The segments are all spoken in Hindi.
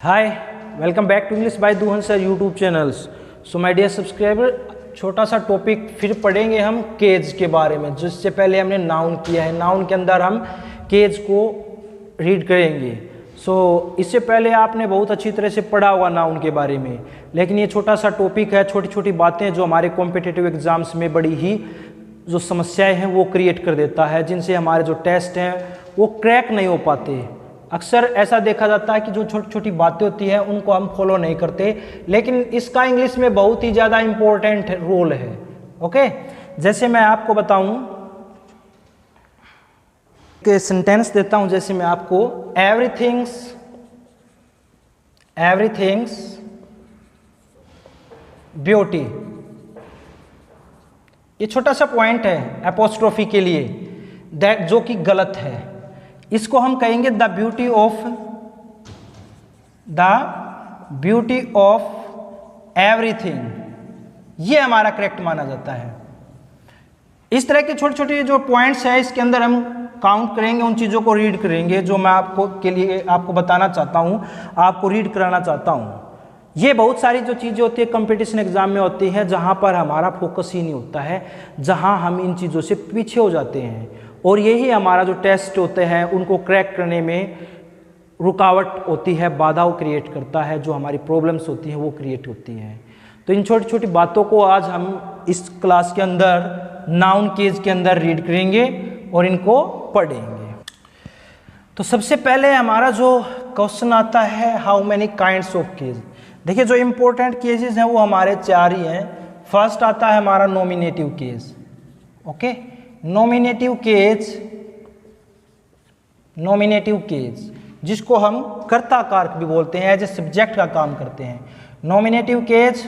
Hi, welcome back to English by Duhan sir YouTube channels. So my dear subscriber, छोटा सा टॉपिक फिर पढ़ेंगे हम केज के बारे में। जिससे पहले हमने नाउन किया है, नाउन के अंदर हम केज को रीड करेंगे। इससे पहले आपने बहुत अच्छी तरह से पढ़ा होगा नाउन के बारे में, लेकिन ये छोटा सा टॉपिक है, छोटी छोटी बातें जो हमारे कॉम्पिटिटिव एग्जाम्स में बड़ी ही जो समस्याएं हैं वो क्रिएट कर देता है, जिनसे हमारे जो टेस्ट हैं वो क्रैक नहीं हो पाते। अक्सर ऐसा देखा जाता है कि जो छोटी छोटी बातें होती हैं उनको हम फॉलो नहीं करते, लेकिन इसका इंग्लिश में बहुत ही ज़्यादा इम्पोर्टेंट रोल है। ओके, जैसे मैं आपको बताऊं कि सेंटेंस देता हूं, जैसे मैं आपको एवरीथिंग्स ब्यूटी, ये छोटा सा पॉइंट है एपोस्ट्रोफी के लिए, दैट जो कि गलत है। इसको हम कहेंगे द ब्यूटी ऑफ एवरीथिंग, ये हमारा करेक्ट माना जाता है। इस तरह के छोटे छोटे जो पॉइंट्स है इसके अंदर हम काउंट करेंगे, उन चीज़ों को रीड करेंगे जो मैं आपको बताना चाहता हूँ, आपको रीड कराना चाहता हूँ। ये बहुत सारी जो चीज़ें होती है कंपटीशन एग्जाम में होती है, जहाँ पर हमारा फोकस ही नहीं होता है, जहाँ हम इन चीज़ों से पीछे हो जाते हैं, और यही हमारा जो टेस्ट होते हैं उनको क्रैक करने में रुकावट होती है, बाधाओं क्रिएट करता है, जो हमारी प्रॉब्लम्स होती हैं वो क्रिएट होती हैं। तो इन छोटी छोटी बातों को आज हम इस क्लास के अंदर नाउन केज के अंदर रीड करेंगे और इनको पढ़ेंगे। तो सबसे पहले हमारा जो क्वेश्चन आता है, how many kinds of case. देखिए, जो इम्पोर्टेंट केजेस हैं वो हमारे चार ही हैं। फर्स्ट आता है हमारा nominative case. Okay, nominative case जिसको हम कर्ता कारक भी बोलते हैं, एज ए सब्जेक्ट का काम करते हैं, नॉमिनेटिव केज।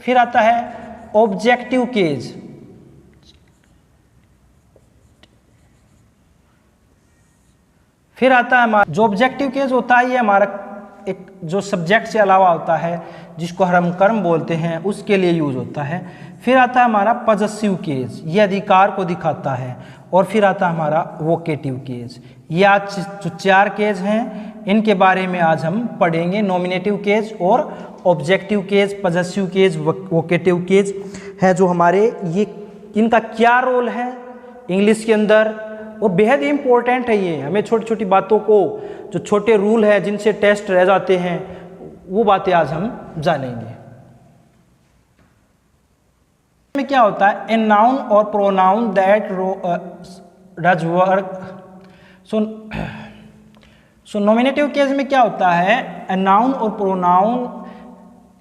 फिर आता है ऑब्जेक्टिव केज, फिर आता है हमारा जो ऑब्जेक्टिव केज होता है, ये हमारा एक जो सब्जेक्ट से अलावा होता है, जिसको हम कर्म बोलते हैं, उसके लिए यूज होता है। फिर आता है हमारा पजेसिव केज, ये अधिकार को दिखाता है। और फिर आता है हमारा वोकेटिव केज। ये आज जो चार केज हैं इनके बारे में आज हम पढ़ेंगे, नॉमिनेटिव केज और objective case, possessive case, vocative case है जो हमारे, ये इनका क्या रोल है इंग्लिश के अंदर, और बेहद ही इंपॉर्टेंट है ये। हमें छोटी छोटी बातों को, जो छोटे रूल है जिनसे टेस्ट रह जाते हैं, वो बातें आज हम जानेंगे। में क्या होता है, ए नाउन और pronoun that does work. So nominative case में क्या होता है, ए नाउन और pronoun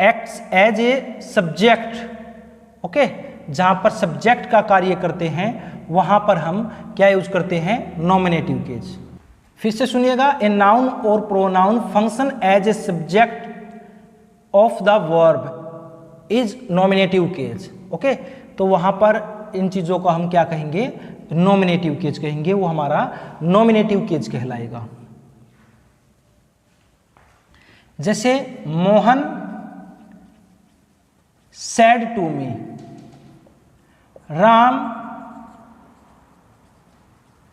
acts as a subject. Okay, जहां पर सब्जेक्ट का कार्य करते हैं वहां पर हम क्या यूज करते हैं, नॉमिनेटिव केज। फिर से सुनिएगा, ए नाउन और pronoun function as a subject of the verb is nominative case. Okay, तो वहां पर इन चीजों को हम क्या कहेंगे, नॉमिनेटिव केज कहेंगे, वो हमारा नॉमिनेटिव केज कहलाएगा। जैसे Mohan said to me, Ram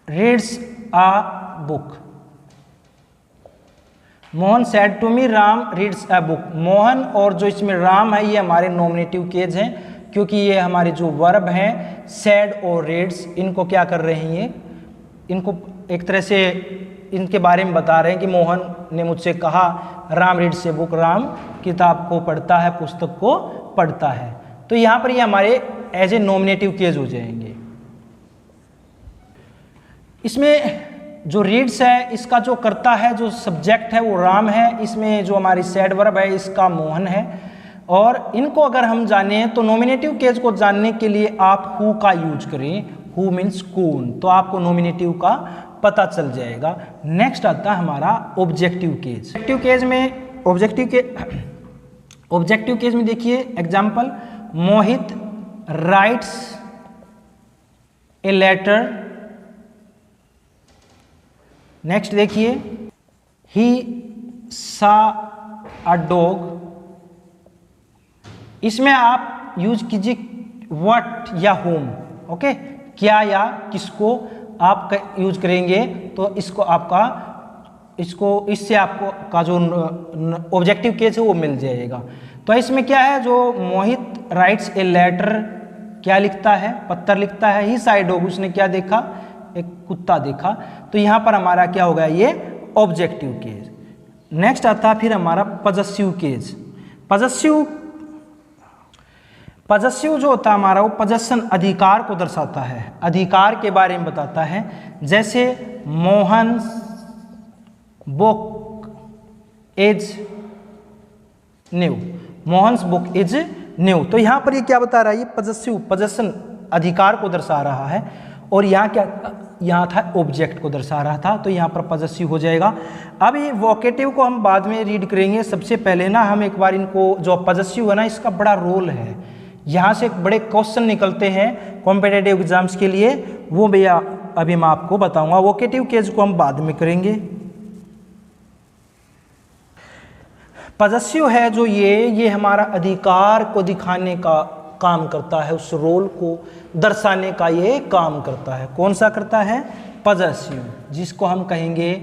reads a book. Mohan said to me, Ram reads a book. Mohan और जो इसमें राम है ये हमारे नॉमिनेटिव केज हैं, क्योंकि ये हमारे जो वर्ब हैं सेड और रीड्स, इनको क्या कर रहे हैं, ये इनको एक तरह से इनके बारे में बता रहे हैं कि मोहन ने मुझसे कहा Ram reads a book, Ram किताब को पढ़ता है, पुस्तक को पढ़ता है। तो यहाँ पर ये हमारे एज ए नॉमिनेटिव केज हो जाएंगे। इसमें जो रीड्स है, इसका जो करता है, जो सब्जेक्ट है वो राम है, इसमें जो हमारी सेड वर्ब है इसका मोहन है। और इनको अगर हम जाने तो नॉमिनेटिव केज को जानने के लिए आप हु का यूज करें, हु मीन्स कौन, तो आपको नॉमिनेटिव का पता चल जाएगा। नेक्स्ट आता है हमारा ऑब्जेक्टिव केज। ऑब्जेक्टिव केज में देखिए example, Mohit writes a letter. Next देखिए, ही सा अ डॉग। इसमें आप यूज कीजिए व्हाट या होम। ओके, क्या या किसको आप यूज करेंगे, तो इसको आपका इसको इससे आपको का जो ऑब्जेक्टिव केस है वो मिल जाएगा। तो इसमें क्या है, जो मोहित राइट्स ए लेटर, क्या लिखता है, पत्र लिखता है। ही साइड डॉग, उसने क्या देखा, एक कुत्ता देखा। तो यहाँ पर हमारा क्या हो गया, ये ऑब्जेक्टिव केस। नेक्स्ट आता फिर हमारा पजेसिव केस। पजेसिव जो होता है हमारा, वो पजेशन अधिकार को दर्शाता है, अधिकार के बारे में बताता है। जैसे Mohan book is new, Mohan's book is new. तो यहाँ पर ये क्या बता रहा है, ये पजेशन अधिकार को दर्शा रहा है। और यहाँ क्या, यहाँ था ऑब्जेक्ट को दर्शा रहा था, तो यहाँ पर पजेसिव हो जाएगा। अब ये वोकेटिव को हम बाद में रीड करेंगे। सबसे पहले ना हम एक बार इनको, जो पजेसिव है ना, इसका बड़ा रोल है, यहाँ से बड़े क्वेश्चन निकलते हैं कॉम्पिटिटिव एग्जाम्स के लिए, वो भैया अभी मैं आपको बताऊंगा। वोकेटिव केस को हम बाद में करेंगे। पजेसिव है जो ये हमारा अधिकार को दिखाने का काम करता है, उस रोल को दर्शाने का ये काम करता है। कौन सा करता है, पजेसिव, जिसको हम कहेंगे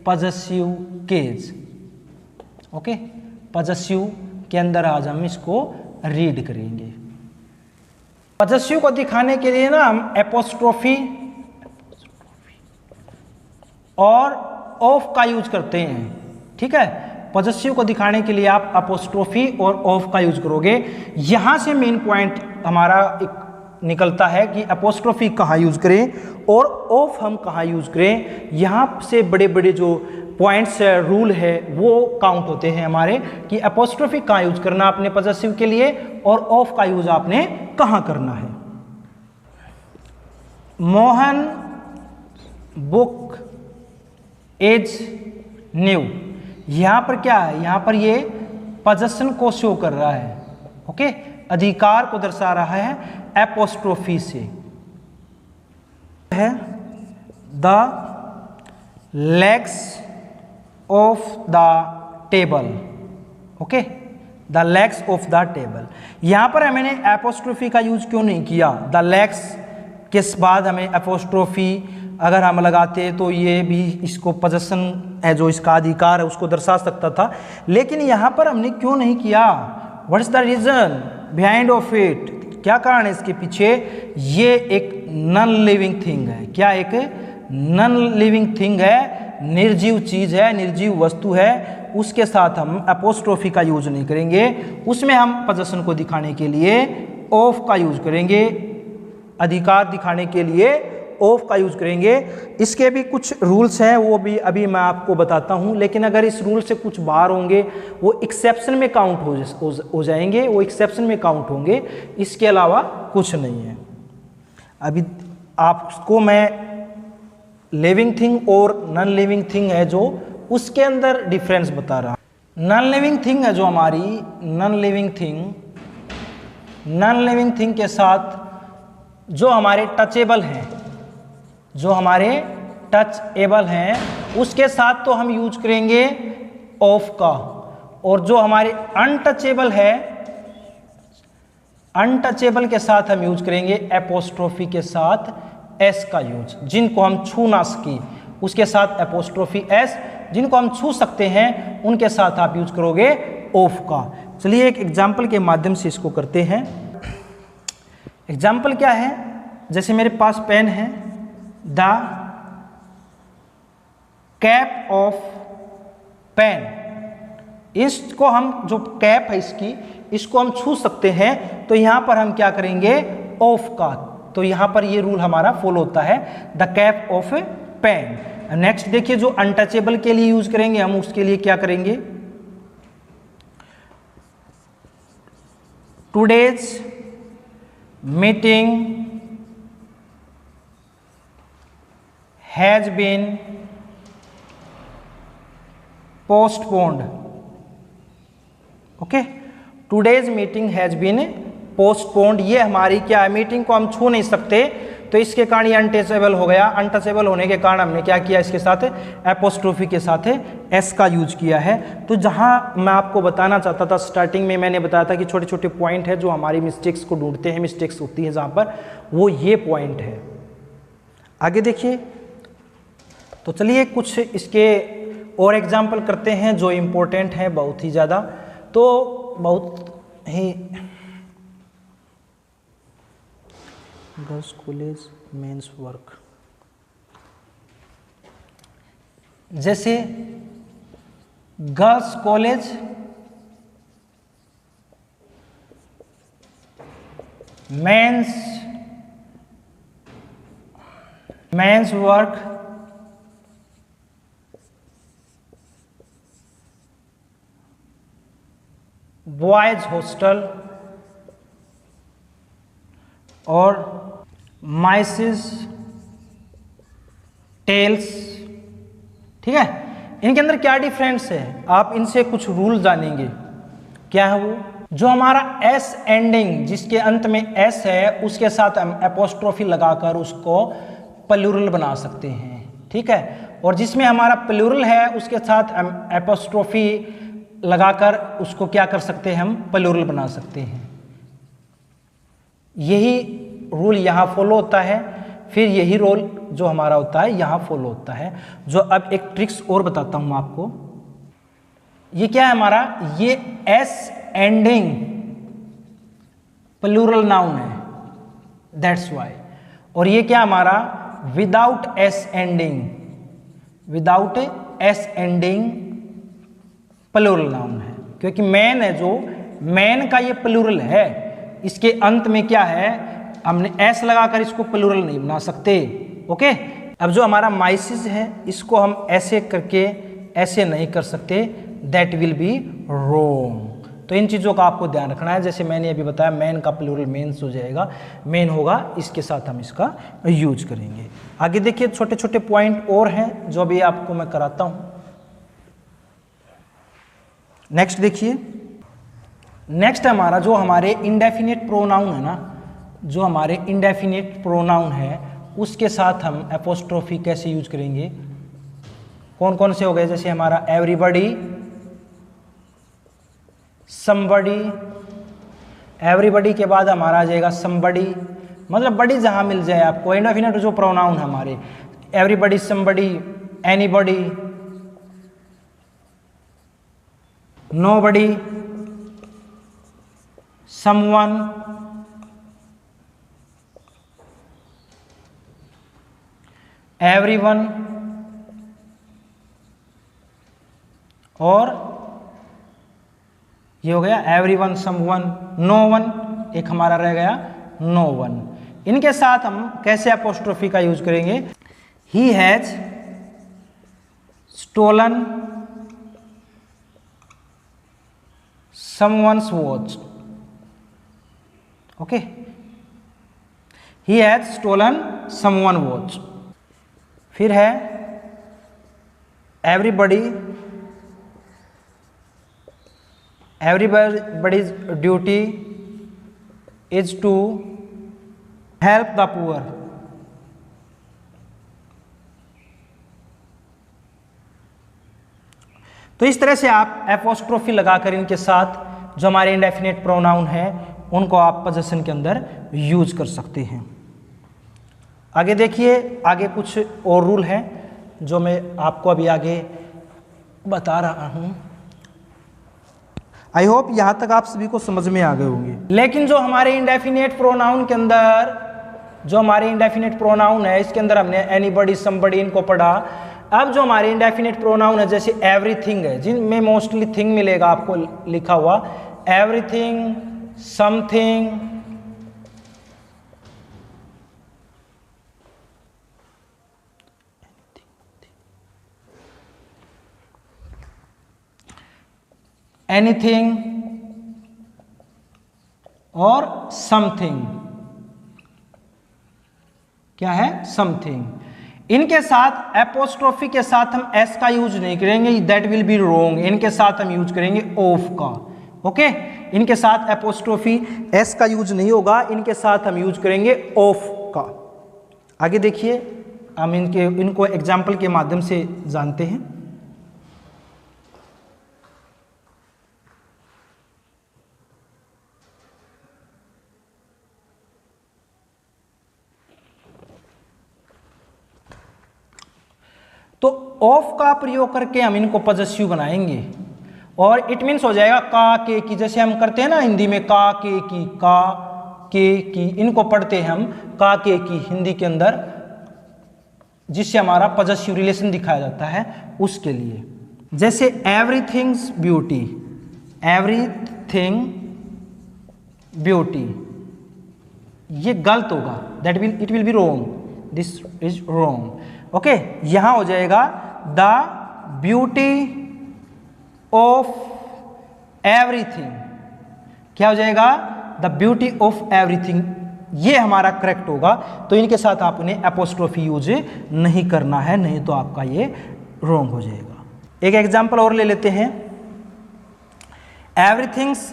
पजेसिव केस। ओके, पजेसिव के अंदर आज हम इसको रीड करेंगे। पजेसिव को दिखाने के लिए ना हम एपोस्ट्रोफी और ऑफ का यूज करते हैं। ठीक है, पजेसिव को दिखाने के लिए आप अपोस्ट्रोफी और ऑफ का यूज करोगे। यहां से मेन पॉइंट हमारा एक निकलता है कि अपोस्ट्रोफी कहाँ यूज करें और ऑफ हम कहाँ यूज करें। यहां से बड़े बड़े जो पॉइंट्स है, रूल है, वो काउंट होते हैं हमारे, कि अपोस्ट्रोफी कहाँ यूज करना आपने पजेसिव के लिए और ऑफ का यूज आपने कहाँ करना है। मोहन बुक इज न्यू, यहां पर क्या है, यहां पर ये पजेशन को शो कर रहा है। ओके, अधिकार को दर्शा रहा है एपोस्ट्रोफी से। है the legs of the table. Okay, the legs of the table. यहां पर मैंने एपोस्ट्रोफी का यूज क्यों नहीं किया, द लेग्स के बाद हमें एपोस्ट्रोफी अगर हम लगाते तो ये भी इसको पजेशन है, जो इसका अधिकार है, उसको दर्शा सकता था। लेकिन यहाँ पर हमने क्यों नहीं किया, what is the reason behind of it, क्या कारण है इसके पीछे। ये एक नॉन लिविंग थिंग है। क्या, एक नॉन लिविंग थिंग है, निर्जीव चीज है, निर्जीव वस्तु है, उसके साथ हम एपोस्ट्रोफी का यूज नहीं करेंगे। उसमें हम पजेशन को दिखाने के लिए ऑफ का यूज करेंगे, अधिकार दिखाने के लिए ऑफ का यूज करेंगे। इसके भी कुछ रूल्स हैं, वो भी अभी मैं आपको बताता हूं। लेकिन अगर इस रूल से कुछ बाहर होंगे वो एक्सेप्शन में काउंट हो जाएंगे, वो एक्सेप्शन में काउंट होंगे, इसके अलावा कुछ नहीं है। अभी आपको मैं लिविंग थिंग और नॉन लिविंग थिंग है जो, उसके अंदर डिफरेंस बता रहा। नॉन लिविंग थिंग है जो हमारी, नॉन लिविंग थिंग के साथ जो हमारे टचेबल हैं, जो हमारे टचएबल हैं, उसके साथ तो हम यूज करेंगे ऑफ का। और जो हमारे अनटचेबल है, अनटचेबल के साथ हम यूज करेंगे एपोस्ट्रोफी के साथ एस का यूज। जिनको हम छू ना सके उसके साथ एपोस्ट्रोफी एस, जिनको हम छू सकते हैं उनके साथ आप यूज करोगे ऑफ का। चलिए एक एग्जाम्पल के माध्यम से इसको करते हैं। एग्जाम्पल क्या है, जैसे मेरे पास पेन है, द कैप ऑफ पेन, इसको हम, जो कैप है इसकी, इसको हम छू सकते हैं, तो यहां पर हम क्या करेंगे, ऑफ का। तो यहां पर ये रूल हमारा फॉलो होता है, the cap of pen. Next देखिए, जो अनटचेबल के लिए यूज करेंगे हम, उसके लिए क्या करेंगे, today's meeting has been postponed. Okay, today's meeting has been postponed. ये हमारी क्या है, मीटिंग को हम छू नहीं सकते, तो इसके कारण ये अनटचेबल हो गया। अनटचेबल होने के कारण हमने क्या किया, इसके साथ एपोस्ट्रोफी के साथ एस का यूज किया है। तो जहां मैं आपको बताना चाहता था, स्टार्टिंग में मैंने बताया था कि छोटे छोटे पॉइंट है जो हमारी मिस्टेक्स को ढूंढते हैं, मिस्टेक्स होती है जहां पर, वो ये पॉइंट है। आगे देखिए, तो चलिए कुछ इसके और एग्जाम्पल करते हैं जो इम्पोर्टेंट है बहुत ही ज़्यादा, तो बहुत ही गर्ल्स कॉलेज मेंस वर्क, जैसे girls college men's work boys hostel और माइसिस टेल्स। ठीक है, इनके अंदर क्या डिफरेंस है, आप इनसे कुछ रूल जानेंगे। क्या है वो, जो हमारा एस एंडिंग जिसके अंत में एस है उसके साथ हम एपोस्ट्रोफी लगाकर उसको प्लूरल बना सकते हैं। ठीक है, और जिसमें हमारा प्लूरल है उसके साथ हम एपोस्ट्रोफी लगाकर उसको क्या कर सकते हैं, हम प्लूरल बना सकते हैं। यही रूल यहाँ फॉलो होता है, फिर यही रूल जो हमारा होता है यहाँ फॉलो होता है। जो अब एक ट्रिक्स और बताता हूँ आपको। ये क्या है हमारा, ये एस एंडिंग प्लूरल नाउन है, दैट्स वाई। और ये क्या हमारा without S ending, without S ending plural noun है, क्योंकि मैन है जो मैन का ये प्लूरल है, इसके अंत में क्या है, हमने एस लगाकर इसको प्लूरल नहीं बना सकते। ओके, अब जो हमारा माइसिस है इसको हम ऐसे करके ऐसे नहीं कर सकते, दैट विल बी रोंग। तो इन चीज़ों का आपको ध्यान रखना है। जैसे मैंने अभी बताया मैन का प्लूरल मेंस हो जाएगा, मेन होगा, इसके साथ हम इसका यूज करेंगे। आगे देखिए छोटे छोटे पॉइंट और हैं जो अभी आपको मैं कराता हूँ। नेक्स्ट देखिए, नेक्स्ट हमारा जो हमारे इंडेफिनिट प्रोनाउन है ना, जो हमारे इंडेफिनिट प्रोनाउन है उसके साथ हम एपोस्ट्रोफी कैसे यूज करेंगे, कौन कौन से हो गए, जैसे हमारा एवरीबॉडी, समबडी, एवरीबॉडी के बाद हमारा आ जाएगा समबडी, मतलब बड़ी जहां मिल जाए आपको, इंडेफिनिट जो प्रोनाउन है हमारे everybody, somebody, anybody, nobody, someone, everyone और ये हो गया एवरीवन, समवन, नो वन, एक हमारा रह गया नो वन। इनके साथ हम कैसे एपोस्ट्रोफी का यूज करेंगे, he has stolen someone's watch। ओके, he has stolen someone's watch। फिर है everybody's duty is to help the poor। तो इस तरह से आप एपोस्ट्रोफी लगाकर इनके साथ जो हमारे इंडेफिनिट प्रोनाउन है उनको आप पोजीशन के अंदर यूज कर सकते हैं। आगे देखिए, आगे कुछ और रूल हैं जो मैं आपको अभी आगे बता रहा हूं। आई होप यहां तक आप सभी को समझ में आ गए होंगे। लेकिन जो हमारे इंडेफिनिट प्रोनाउन के अंदर, जो हमारे इंडेफिनिट प्रोनाउन है इसके अंदर हमने एनीबॉडी, समबडी इनको पढ़ा। अब जो हमारे इंडेफिनिट प्रोनाउन है जैसे एवरीथिंग है, जिनमें मोस्टली थिंग मिलेगा आपको लिखा हुआ, एवरीथिंग, समथिंग, एनीथिंग और समथिंग। क्या है, समथिंग। इनके साथ एपोस्ट्रोफी के साथ हम एस का यूज नहीं करेंगे, दैट विल बी रोंग। इनके साथ हम यूज करेंगे ऑफ का। ओके, इनके साथ एपोस्ट्रोफी एस का यूज नहीं होगा, इनके साथ हम यूज करेंगे ऑफ का। आगे देखिए, हम इनको एग्जाम्पल के माध्यम से जानते हैं। तो ऑफ का प्रयोग करके हम इनको पॉजेसिव बनाएंगे और इट मीन्स हो जाएगा का के की, जैसे हम करते हैं ना हिंदी में का के की, का के की, इनको पढ़ते हैं हम का के की हिंदी के अंदर, जिससे हमारा पॉजेसिव रिलेशन दिखाया जाता है उसके लिए। जैसे एवरीथिंग्स ब्यूटी, एवरीथिंग ब्यूटी, ये गलत होगा, that will it will be wrong, this is wrong. Okay, यहां हो जाएगा द ब्यूटी ऑफ एवरीथिंग, क्या हो जाएगा द ब्यूटी ऑफ एवरीथिंग, ये हमारा करेक्ट होगा। तो इनके साथ आपने एपोस्ट्रोफी यूज नहीं करना है, नहीं तो आपका ये रॉन्ग हो जाएगा। एक एग्जांपल और ले लेते हैं, एवरीथिंग्स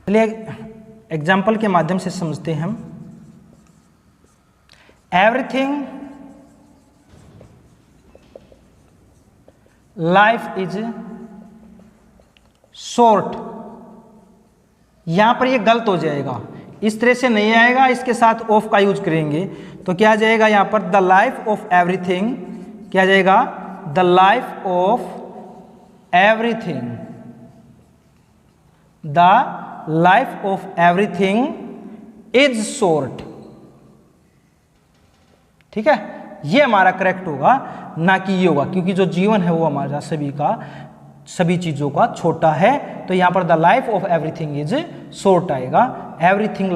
चलिए एग्जाम्पल के माध्यम से समझते हैं हम। एवरीथिंग लाइफ इज शॉर्ट, यहां पर ये गलत हो जाएगा, इस तरह से नहीं आएगा, इसके साथ ऑफ का यूज करेंगे तो क्या आ जाएगा यहां पर द लाइफ ऑफ एवरीथिंग, क्या आ जाएगा the life of everything, the life of everything is short. ठीक है, ये हमारा करेक्ट होगा, ना कि ये होगा, क्योंकि जो जीवन है वो हमारा सभी का, सभी चीजों का छोटा है, तो यहां पर the life of everything is short आएगा, एवरीथिंग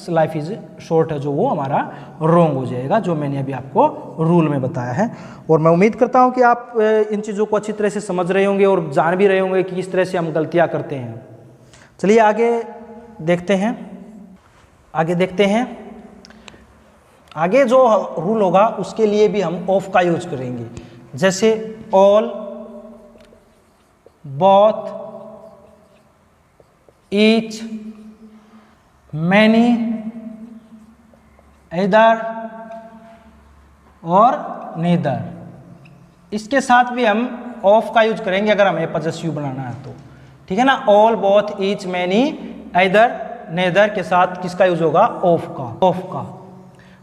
लाइफ इज शॉर्ट है जो वो हमारा रॉन्ग हो जाएगा, जो मैंने अभी आपको रूल में बताया है। और मैं उम्मीद करता हूं कि आप इन चीजों को अच्छी तरह से समझ रहे होंगे और जान भी रहे होंगे कि किस तरह से हम गलतियां करते हैं। चलिए आगे देखते हैं, आगे देखते हैं। आगे जो रूल होगा उसके लिए भी हम ऑफ का यूज करेंगे, जैसे ऑल, बोथ, ईच, मैनी, इधर और नीदर, इसके साथ भी हम ऑफ का यूज करेंगे अगर हमें पॉजेसिव बनाना है तो। ठीक है ना, ऑल, बोथ, ईच, मैनी, इधर, नेदर के साथ किसका यूज होगा ऑफ का, ऑफ का।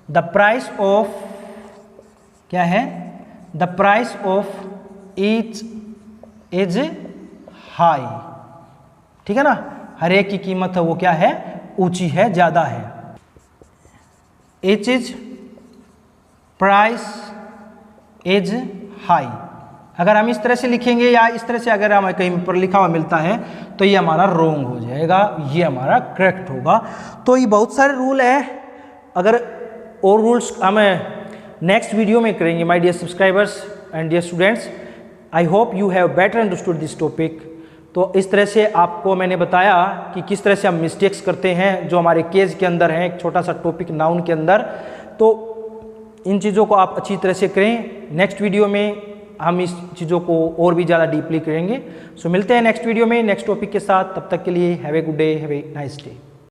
द प्राइस ऑफ, क्या है the price of each is high. ठीक है ना, हर एक की कीमत है वो क्या है ऊंची है, ज्यादा है। Each is price is high, अगर हम इस तरह से लिखेंगे या इस तरह से अगर हमें कहीं पर लिखा हुआ मिलता है तो ये हमारा रॉन्ग हो जाएगा, ये हमारा करेक्ट होगा। तो ये बहुत सारे रूल है, अगर और रूल्स हमें नेक्स्ट वीडियो में करेंगे। My dear subscribers and dear students, I hope you have better understood this topic. तो इस तरह से आपको मैंने बताया कि किस तरह से हम मिस्टेक्स करते हैं जो हमारे केस के अंदर हैं, एक छोटा सा टॉपिक नाउन के अंदर। तो इन चीज़ों को आप अच्छी तरह से करें। नेक्स्ट वीडियो में हम इस चीज़ों को और भी ज़्यादा डीपली करेंगे। सो मिलते हैं नेक्स्ट वीडियो में नेक्स्ट टॉपिक के साथ, तब तक के लिए have a good day, have a nice day.